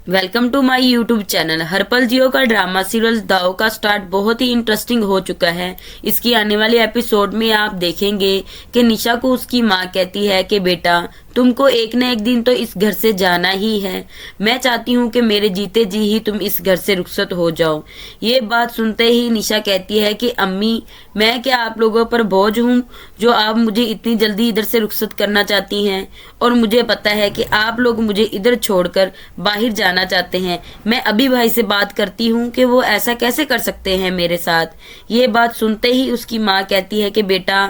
Welcome to my YouTube channel. Har Pal Geo का drama serial दाव का स्टार्ट बहुत ही इंटरेस्टिंग हो चुका है। इसकी आने वाली एपिसोड में आप देखेंगे कि निशा को उसकी माँ कहती है कि बेटा तुमको एक न एक दिन तो इस घर से जाना ही है। मैं चाहती हूँ कि मेरे जीते जी ही तुम इस घर से रुखसत हो जाओ। ये बात सुनते ही निशा कहती है कि अम्मी, मैं क्या आप लोगों पर बोझ हूँ जो आप मुझे इतनी जल्दी इधर से रुखसत करना चाहती हैं? और मुझे पता है कि आप लोग मुझे इधर छोड़कर बाहर जाना चाहते हैं। मैं अभी भाई से बात करती हूँ कि वो ऐसा कैसे कर सकते हैं मेरे साथ। ये बात सुनते ही उसकी माँ कहती है कि बेटा,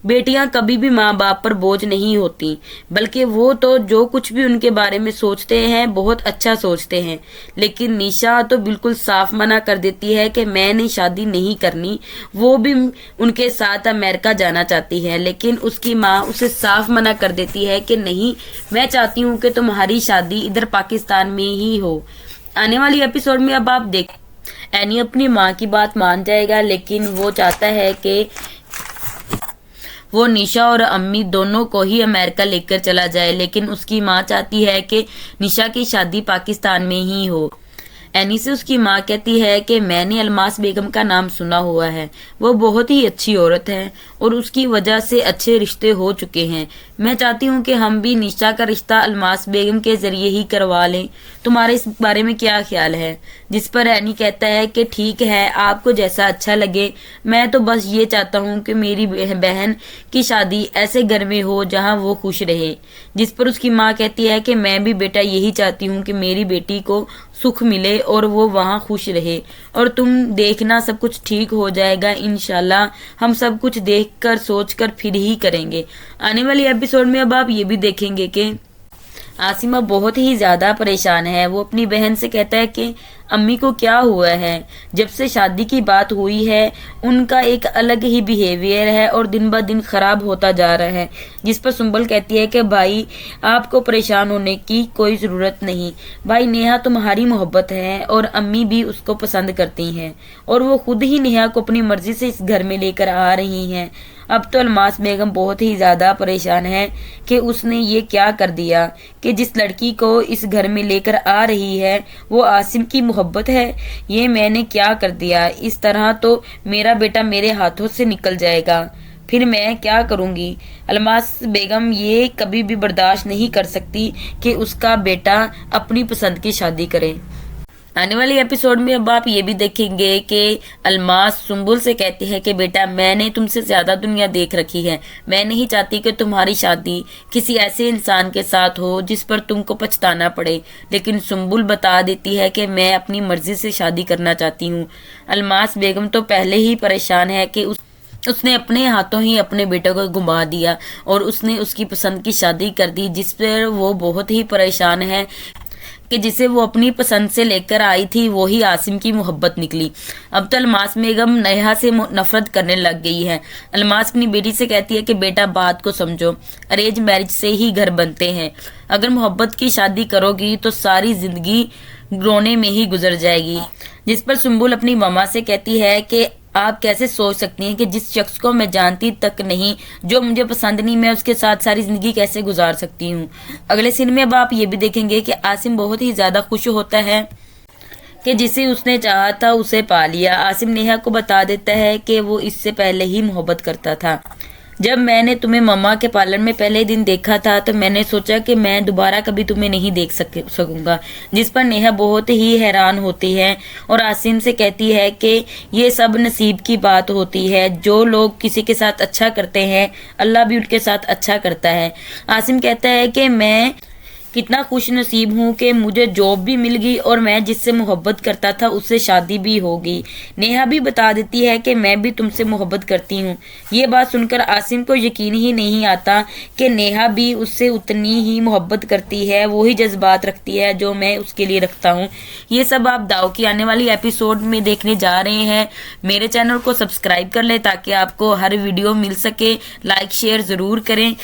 बेटियां कभी भी माँ बाप पर बोझ नहीं होती, बल्कि वो तो जो कुछ भी उनके बारे में सोचते हैं बहुत अच्छा सोचते हैं। लेकिन निशा तो बिल्कुल साफ मना कर देती है कि मैंने शादी नहीं करनी। वो भी उनके साथ अमेरिका जाना चाहती है, लेकिन उसकी माँ उसे साफ मना कर देती है कि नहीं, मैं चाहती हूँ कि तुम्हारी शादी इधर पाकिस्तान में ही हो। आने वाली एपिसोड में अब आप देख एनी अपनी माँ की बात मान जाएगा, लेकिन वो चाहता है कि वो निशा और अम्मी दोनों को ही अमेरिका लेकर चला जाए। लेकिन उसकी माँ चाहती है कि निशा की शादी पाकिस्तान में ही हो। एनी से उसकी माँ कहती है कि मैंने अलमास बेगम का नाम सुना हुआ है, वो बहुत ही अच्छी औरत है और उसकी वजह से अच्छे रिश्ते हो चुके हैं। मैं चाहती हूँ कि हम भी निशा का रिश्ता अलमास बेगम के जरिए ही करवा लें। तुम्हारे इस बारे में क्या ख्याल है? जिस पर एनी कहता है कि ठीक है, आपको जैसा अच्छा लगे। मैं तो बस ये चाहता हूँ कि मेरी बहन की शादी ऐसे घर में हो जहाँ वो खुश रहे। जिस पर उसकी माँ कहती है कि मैं भी बेटा यही चाहती हूँ कि मेरी बेटी को सुख मिले और वो वहाँ खुश रहे। और तुम देखना, सब कुछ ठीक हो जाएगा इंशाल्लाह। हम सब कुछ देखकर सोचकर फिर ही करेंगे। आने वाली एपिसोड में अब आप ये भी देखेंगे कि आसिमा बहुत ही ज्यादा परेशान है। वो अपनी बहन से कहता है कि अम्मी को क्या हुआ है? जब से शादी की बात हुई है उनका एक अलग ही बिहेवियर है और दिन ब दिन खराब होता जा रहा है। जिस पर सुंबल कहती है कि भाई, आपको परेशान होने की कोई ज़रूरत नहीं। भाई, नेहा तुम्हारी मोहब्बत है और अम्मी भी उसको पसंद करती हैं और वो खुद ही नेहा को अपनी मर्जी से इस घर में लेकर आ रही हैं। अब तो अलमास बेगम बहुत ही ज़्यादा परेशान है कि उसने ये क्या कर दिया कि जिस लड़की को इस घर में लेकर आ रही है वो आसिम की मोहब्बत है। ये मैंने क्या कर दिया? इस तरह तो मेरा बेटा मेरे हाथों से निकल जाएगा, फिर मैं क्या करूंगी? अलमास बेगम ये कभी भी बर्दाश्त नहीं कर सकती कि उसका बेटा अपनी पसंद की शादी करे। आने वाली एपिसोड में अब आप ये भी देखेंगे कि अलमास सुंबुल से कहती है कि बेटा, मैंने तुमसे ज्यादा दुनिया देख रखी है। मैं नहीं चाहती कि तुम्हारी शादी किसी ऐसे इंसान के साथ हो जिस पर तुमको पछताना पड़े। लेकिन सुंबुल बता देती है कि मैं अपनी मर्जी से शादी करना चाहती हूँ। अलमास बेगम तो पहले ही परेशान है कि उसने अपने हाथों ही अपने बेटे को घुमा दिया और उसने उसकी पसंद की शादी कर दी, जिस पर वो बहुत ही परेशान है कि जिसे वो अपनी पसंद से लेकर आई थी वो ही आसिम की मोहब्बत निकली। अब तो अलमास बेगम नेहा से नफरत करने लग गई है। अलमास अपनी बेटी से कहती है कि बेटा, बात को समझो, अरेंज मैरिज से ही घर बनते हैं। अगर मोहब्बत की शादी करोगी तो सारी जिंदगी रोने में ही गुजर जाएगी। जिस पर सुंबुल अपनी मामा से कहती है कि आप कैसे सोच सकती हैं कि जिस शख्स को मैं जानती तक नहीं, जो मुझे पसंद नहीं, मैं उसके साथ सारी जिंदगी कैसे गुजार सकती हूँ। अगले सीन में अब आप ये भी देखेंगे कि आसिम बहुत ही ज्यादा खुश होता है कि जिसे उसने चाहा था उसे पा लिया। आसिम नेहा को बता देता है कि वो इससे पहले ही मोहब्बत करता था। जब मैंने तुम्हें मम्मा के पार्लर में पहले दिन देखा था तो मैंने सोचा कि मैं दोबारा कभी तुम्हें नहीं देख सकूंगा। जिस पर नेहा बहुत ही हैरान होती है और आसिम से कहती है कि ये सब नसीब की बात होती है। जो लोग किसी के साथ अच्छा करते हैं अल्लाह भी उनके साथ अच्छा करता है। आसिम कहता है कि मैं कितना खुश नसीब हूँ कि मुझे जॉब भी मिल गई और मैं जिससे मोहब्बत करता था उससे शादी भी हो गई। नेहा भी बता देती है कि मैं भी तुमसे मोहब्बत करती हूँ। ये बात सुनकर आसिम को यकीन ही नहीं आता कि नेहा भी उससे उतनी ही मोहब्बत करती है, वही जज्बात रखती है जो मैं उसके लिए रखता हूँ। ये सब आप दाव की आने वाली एपिसोड में देखने जा रहे हैं। मेरे चैनल को सब्सक्राइब कर लें ताकि आपको हर वीडियो मिल सके। लाइक शेयर ज़रूर करें।